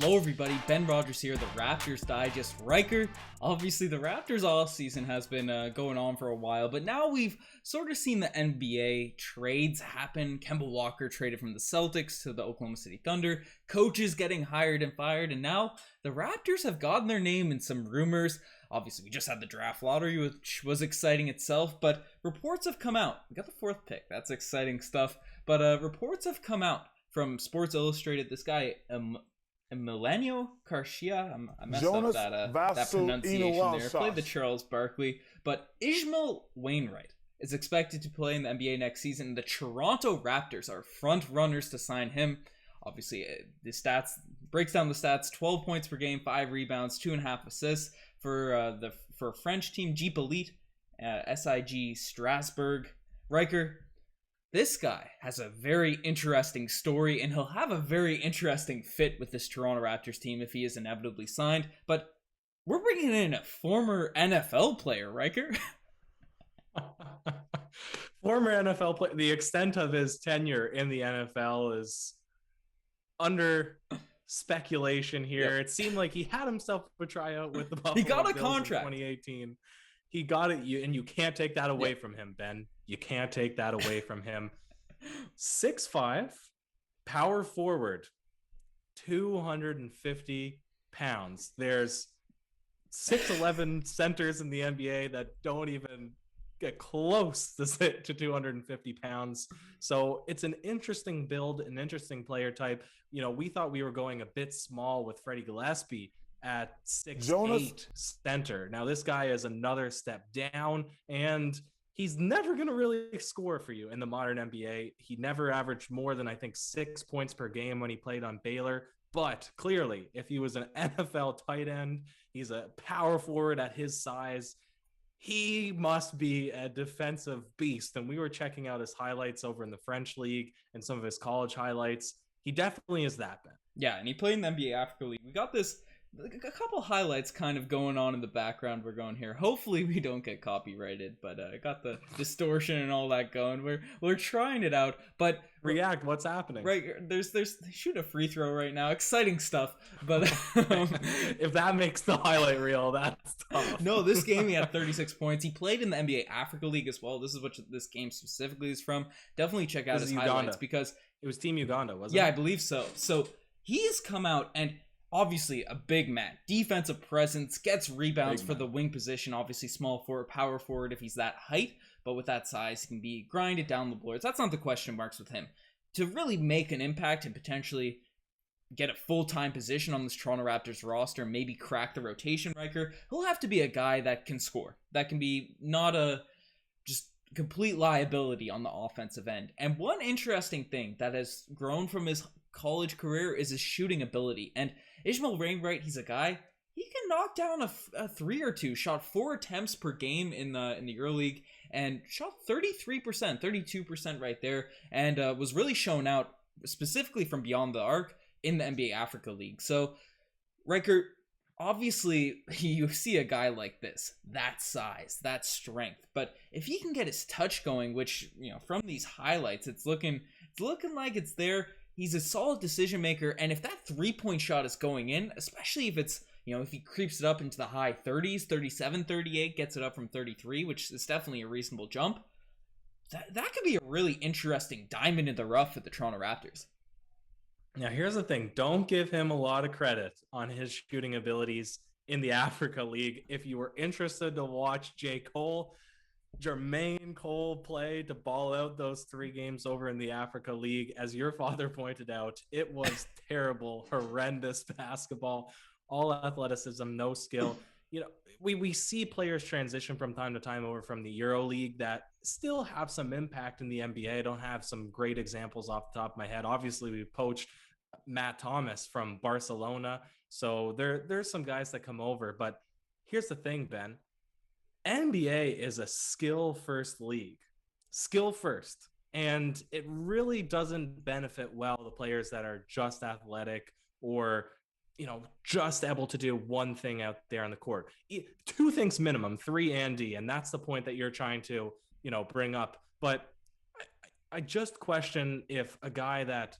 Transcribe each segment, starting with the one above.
Hello everybody, Ben Rogers here, the Raptors Digest. Riker, obviously the Raptors off season has been going on for a while, but now we've sort of seen the NBA trades happen. Kemba Walker traded from the Celtics to the Oklahoma City Thunder, coaches getting hired and fired, and now the Raptors have gotten their name in some rumors. Obviously, we just had the draft lottery, which was exciting itself, but reports have come out. We got the 4th pick, that's exciting stuff, but reports have come out from Sports Illustrated. This guy, Milenio Garcia, I messed Jonas up that pronunciation there. Played the Charles Barkley, but Ishmail Wainright is expected to play in the NBA next season. The Toronto Raptors are front runners to sign him. Obviously, the stats breaks down the stats: 12 points per game, 5 rebounds, 2.5 assists for French team Jeep Elite, SIG Strasbourg. Riker, this guy has a very interesting story, and he'll have a very interesting fit with this Toronto Raptors team if he is inevitably signed. But we're bringing in a former NFL player, Riker. Former NFL player. The extent of his tenure in the NFL is under speculation here. Yep. It seemed like he had himself a tryout with the Buffalo He got a Bills contract in 2018. He got it, and you can't take that away from him, Ben. You can't take that away from him. 6'5", power forward, 250 pounds. There's 6'11" centers in the NBA that don't even get close to 250 pounds. So it's an interesting build, an interesting player type. You know, we thought we were going a bit small with Freddie Gillespie at 6'8" center. Now this guy is another step down, and he's never going to really score for you in the modern NBA. He never averaged more than, I think, 6 points per game when he played on Baylor. But clearly, if he was an NFL tight end, he's a power forward at his size, he must be a defensive beast. And we were checking out his highlights over in the French League and some of his college highlights. He definitely is that, Ben. Yeah, and he played in the NBA Africa League. We got this, a couple highlights kind of going on in the background we're going here. Hopefully we don't get copyrighted, but I got the distortion and all that going. We're trying it out, but react, what's happening? Right, there's shoot a free throw right now. Exciting stuff, but if that makes the highlight reel, that's tough. No, this game he had 36 points. He played in the NBA Africa League as well. This is what this game specifically is from. Definitely check out his highlights because it was Team Uganda, wasn't it? Yeah, I believe so. So he's come out and obviously a big man, defensive presence, gets rebounds for the wing position. Obviously small forward, power forward if he's that height, but with that size, he can be grinded down the boards. That's not the question marks with him. To really make an impact and potentially get a full-time position on this Toronto Raptors roster, maybe crack the rotation, Riker, he'll have to be a guy that can score, that can be not a just complete liability on the offensive end. And one interesting thing that has grown from his college career is his shooting ability. And Ishmail Wainright, he's a guy, he can knock down a 3 or 2, shot 4 attempts per game in the EuroLeague, and shot 33%, 32% right there, and was really shown out specifically from beyond the arc in the NBA Africa League. So, Riker, obviously you see a guy like this, that size, that strength, but if he can get his touch going, which, you know, from these highlights, it's looking like it's there. He's a solid decision maker, and if that 3-point shot is going in, especially if it's, you know, if he creeps it up into the high 30s, 37, 38, gets it up from 33, which is definitely a reasonable jump, that could be a really interesting diamond in the rough for the Toronto Raptors. Now, here's the thing. Don't give him a lot of credit on his shooting abilities in the Africa League. If you were interested to watch Jermaine Cole play to ball out those 3 games over in the Africa League, as your father pointed out, it was terrible, horrendous basketball, all athleticism, no skill. You know, we see players transition from time to time over from the EuroLeague that still have some impact in the NBA. I don't have some great examples off the top of my head. Obviously, we poached Matt Thomas from Barcelona, so there's some guys that come over. But here's the thing, Ben. NBA is a skill-first league. Skill first. And it really doesn't benefit well the players that are just athletic or, you know, just able to do one thing out there on the court. 2 things minimum, 3 and D, and that's the point that you're trying to, you know, bring up. But I just question if a guy that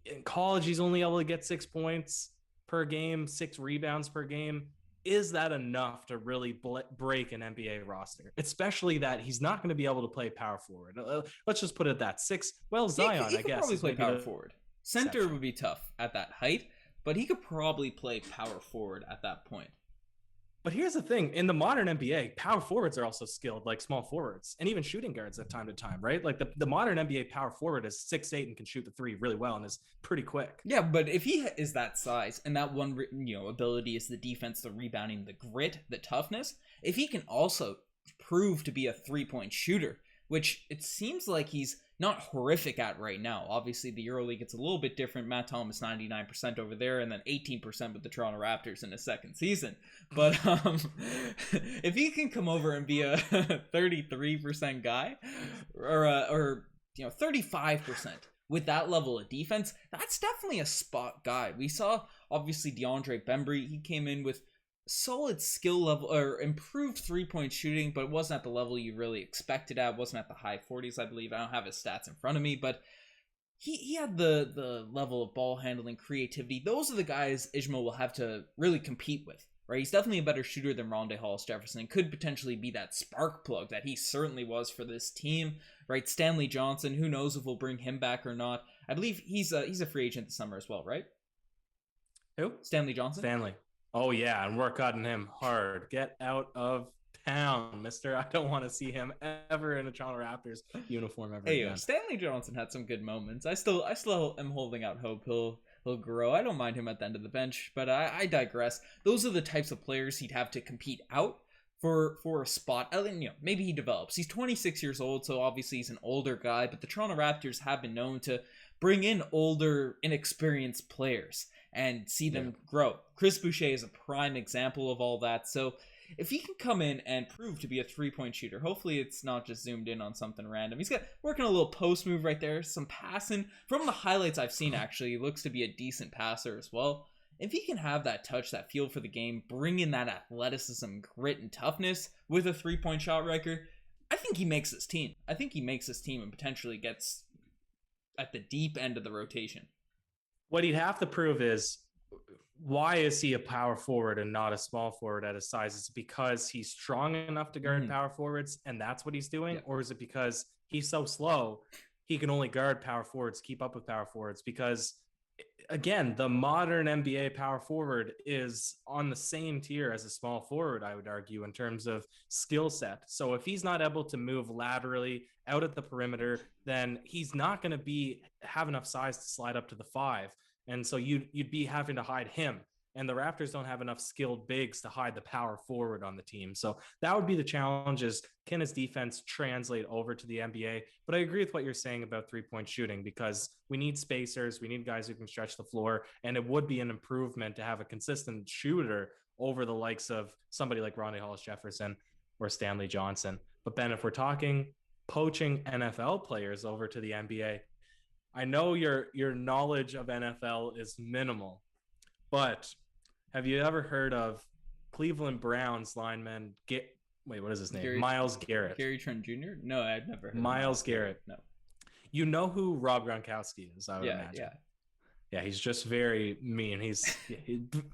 in college he's only able to get 6 points, per game, 6 rebounds per game. Is that enough to really break an NBA roster? Especially that he's not going to be able to play power forward. Let's just put it that 6. Well, Zion, He I could guess, probably is play maybe power the forward. Center exception. would be tough at that height, but he could probably play power forward at that point. But here's the thing. In the modern NBA, power forwards are also skilled like small forwards and even shooting guards at time to time, right? Like the modern NBA power forward is 6'8" and can shoot the 3 really well and is pretty quick. Yeah, but if he is that size and that one, ability is the defense, the rebounding, the grit, the toughness, if he can also prove to be a 3-point shooter, which it seems like he's not horrific at right now. Obviously, the EuroLeague, it's a little bit different. Matt Thomas, 99% over there, and then 18% with the Toronto Raptors in his second season. But if he can come over and be a 33% guy, or 35% with that level of defense, that's definitely a spot guy. We saw, obviously, DeAndre Bembry. He came in with solid skill level or improved 3-point shooting, but it wasn't at the level you really expected at. Wasn't at the high 40s, I believe. I don't have his stats in front of me, but he had the level of ball handling, creativity. Those are the guys Ishmael will have to really compete with, right? He's definitely a better shooter than Rondae Hollis-Jefferson and could potentially be that spark plug that he certainly was for this team, right? Stanley Johnson, who knows if we'll bring him back or not. I believe he's a free agent this summer as well, right? Who? Stanley Johnson? Stanley. Oh, yeah, and we're cutting him hard. Get out of town, mister. I don't want to see him ever in a Toronto Raptors uniform ever again. Stanley Johnson had some good moments. I still am holding out hope he'll grow. I don't mind him at the end of the bench, but I digress. Those are the types of players he'd have to compete out for a spot. Maybe he develops. He's 26 years old, so obviously he's an older guy, but the Toronto Raptors have been known to bring in older, inexperienced players and see them grow. Chris Boucher is a prime example of all that. So if he can come in and prove to be a 3-point shooter, hopefully it's not just zoomed in on something random. He's got working a little post move right there, some passing. From the highlights I've seen, actually, he looks to be a decent passer as well. If he can have that touch, that feel for the game, bring in that athleticism, grit, and toughness with a 3-point shot, Ryker, I think he makes this team. I think he makes this team and potentially gets at the deep end of the rotation. What he'd have to prove is, why is he a power forward and not a small forward at his size? Is it because he's strong enough to guard power forwards and that's what he's doing? Yeah. Or is it because he's so slow he can only guard power forwards, keep up with power forwards? Because again, the modern NBA power forward is on the same tier as a small forward, I would argue, in terms of skill set. So if he's not able to move laterally out at the perimeter, then he's not going to have enough size to slide up to the 5. And so you'd be having to hide him. And the Raptors don't have enough skilled bigs to hide the power forward on the team. So that would be the challenge, is can his defense translate over to the NBA? But I agree with what you're saying about 3-point shooting, because we need spacers. We need guys who can stretch the floor. And it would be an improvement to have a consistent shooter over the likes of somebody like Rondae Hollis-Jefferson or Stanley Johnson. But Ben, if we're talking poaching NFL players over to the NBA, I know your knowledge of NFL is minimal, but have you ever heard of Cleveland Browns lineman? What is his name? Myles Garrett. Gary Trent Jr.? No, I've never heard of Myles Garrett. No. You know who Rob Gronkowski is, I would imagine. Yeah, he's just very mean. He's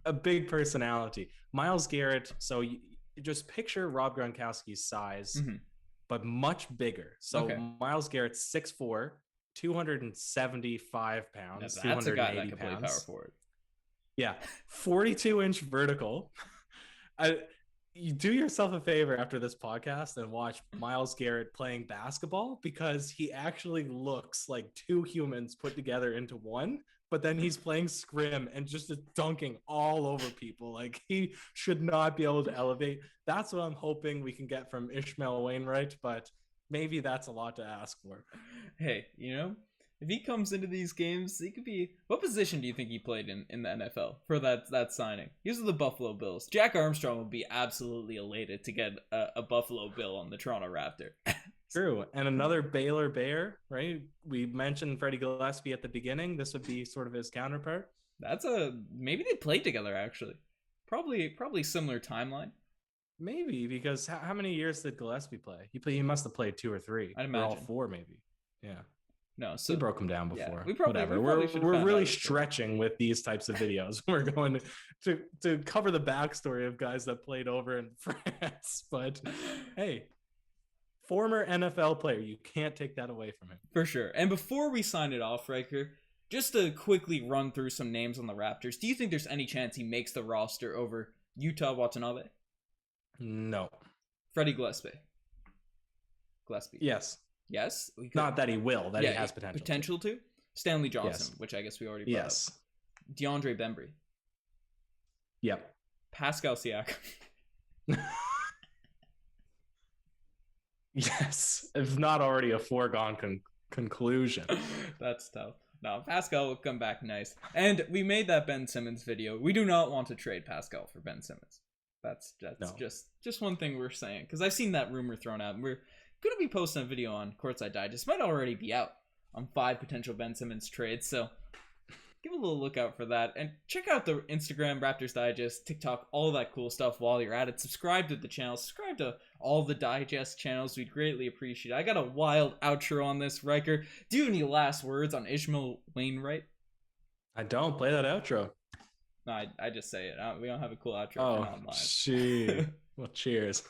a big personality. Myles Garrett, so you just picture Rob Gronkowski's size, but much bigger. So Myles Garrett's 6'4", 275 pounds, that's a guy that can play power forward. Yeah, 42-inch vertical. You do yourself a favor after this podcast and watch Myles Garrett playing basketball, because he actually looks like two humans put together into one, but then he's playing scrim and just dunking all over people. Like, he should not be able to elevate. That's what I'm hoping we can get from Ishmail Wainright, but maybe that's a lot to ask for. Hey, if he comes into these games, he could be... What position do you think he played in the NFL for that signing? These are the Buffalo Bills. Jack Armstrong would be absolutely elated to get a Buffalo Bill on the Toronto Raptor. True. And another Baylor Bear, right? We mentioned Freddie Gillespie at the beginning. This would be sort of his counterpart. Maybe they played together, actually. Probably similar timeline. Maybe, because how many years did Gillespie play? He must have played 2 or 3. I'd imagine. Or all 4, maybe. Yeah. No, so we broke them down before. We probably, Whatever. We're really stretching with these types of videos. We're going to cover the backstory of guys that played over in France. But hey, former NFL player, you can't take that away from him. For sure. And before we sign it off, Riker, just to quickly run through some names on the Raptors, do you think there's any chance he makes the roster over Yuta Watanabe? No. Freddie Gillespie? Yes. Yes? Not that he will, that he has potential. Potential to? Stanley Johnson, which I guess we already brought up. DeAndre Bembry. Yep. Pascal Siakam. Yes. If not already a foregone conclusion. That's tough. No, Pascal will come back nice. And we made that Ben Simmons video. We do not want to trade Pascal for Ben Simmons. That's just one thing we're saying. Because I've seen that rumor thrown out. And we're going to be posting a video on Courtside Digest. Might already be out on 5 potential Ben Simmons trades. So give a little look out for that. And check out the Instagram, Raptors Digest, TikTok, all that cool stuff while you're at it. Subscribe to the channel. Subscribe to all the Digest channels. We'd greatly appreciate it. I got a wild outro on this, Riker. Do you have any last words on Ishmael Wainright? I don't. Play that outro. No, I just say it. We don't have a cool outro. Oh, gee. Well, cheers.